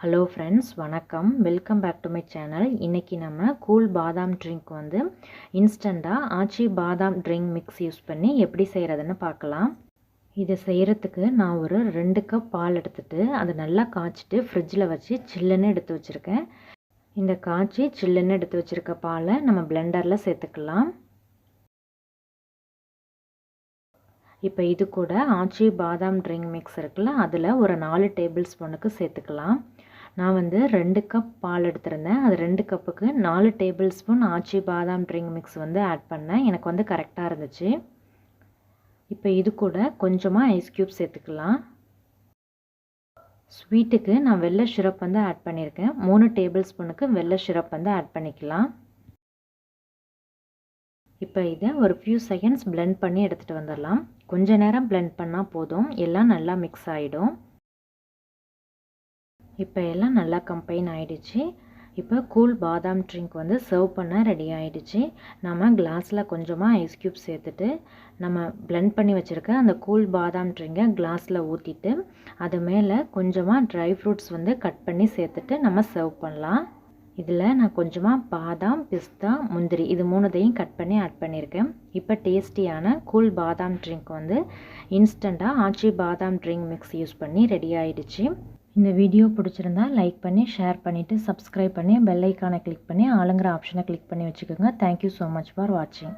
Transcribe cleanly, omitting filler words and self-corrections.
Hello friends, வணக்கம். Welcome back to my channel. இன்றைக்கி நம்ம கூல் பாதாம் ட்ரிங்க் வந்து இன்ஸ்டண்ட்டாக ஆச்சி பாதாம் ட்ரிங்க் மிக்ஸ் யூஸ் பண்ணி எப்படி செய்கிறதுன்னு பார்க்கலாம். இதை செய்கிறதுக்கு நான் ஒரு 2 கப் பால் எடுத்துகிட்டு அதை நல்லா காய்ச்சிட்டு ஃப்ரிட்ஜில் வச்சு சில்லுன்னு எடுத்து வச்சுருக்கேன். இந்த காய்ச்சி சில்லுன்னு எடுத்து வச்சுருக்க பாலை நம்ம பிளெண்டரில் சேர்த்துக்கலாம். இப்போ இது கூட ஆச்சி பாதாம் ட்ரிங்க் மிக்ஸ் இருக்குல்ல, அதில் ஒரு 4 டேபிள் ஸ்பூனுக்கு சேர்த்துக்கலாம். நான் வந்து 2 கப் பால் எடுத்திருந்தேன். அது 2 கப்புக்கு 4 டேபிள் ஸ்பூன் ஆச்சி பாதாம் ட்ரிங்க் மிக்ஸ் வந்து ஆட் பண்ணேன். எனக்கு வந்து கரெக்டாக இருந்துச்சு. இப்போ இது கூட கொஞ்சமாக ஐஸ் க்யூப் சேர்த்துக்கலாம். ஸ்வீட்டுக்கு நான் வெள்ளை சிரப் வந்து ஆட் பண்ணியிருக்கேன். 3 டேபிள் ஸ்பூனுக்கு வெள்ளை சிரப் வந்து ஆட் பண்ணிக்கலாம். இப்போ இதை ஒரு ஃபியூ செகண்ட்ஸ் பிளெண்ட் பண்ணி எடுத்துகிட்டு வந்துடலாம். கொஞ்ச நேரம் பிளெண்ட் பண்ணால் போதும், எல்லாம் நல்லா மிக்ஸ் ஆகிடும். இப்போ எல்லாம் நல்லா கம்பைன் ஆகிடுச்சு. இப்போ கூல் பாதாம் ட்ரிங்க் வந்து சர்வ் பண்ண ரெடி ஆகிடுச்சு. நம்ம கிளாஸில் கொஞ்சமாக ஐஸ் க்யூப் சேர்த்துட்டு நம்ம பிளெண்ட் பண்ணி வச்சுருக்க அந்த கூல் பாதாம் ட்ரிங்கை கிளாஸில் ஊற்றிட்டு அது மேலே கொஞ்சமாக ட்ரை ஃப்ரூட்ஸ் வந்து கட் பண்ணி சேர்த்துட்டு நம்ம சர்வ் பண்ணலாம். இதில் நான் கொஞ்சமாக பாதாம், பிஸ்தா, முந்திரி இது 3தையும் கட் பண்ணி ஆட் பண்ணியிருக்கேன். இப்போ டேஸ்டியான கூல் பாதாம் ட்ரிங்க் வந்து இன்ஸ்டண்ட்டாக ஆச்சி பாதாம் ட்ரிங்க் மிக்ஸ் யூஸ் பண்ணி ரெடி ஆகிடுச்சு. இந்த வீடியோ பிடிச்சிருந்தா லைக் பண்ணி ஷேர் பண்ணிவிட்டு சப்ஸ்கிரைப் பண்ணி பெல் ஐக்கானை கிளிக் பண்ணி ஆளுங்கிற ஆப்ஷனை கிளிக் பண்ணி வச்சுக்கோங்க. தேங்க்யூ ஸோ மச் ஃபார் வாட்சிங்.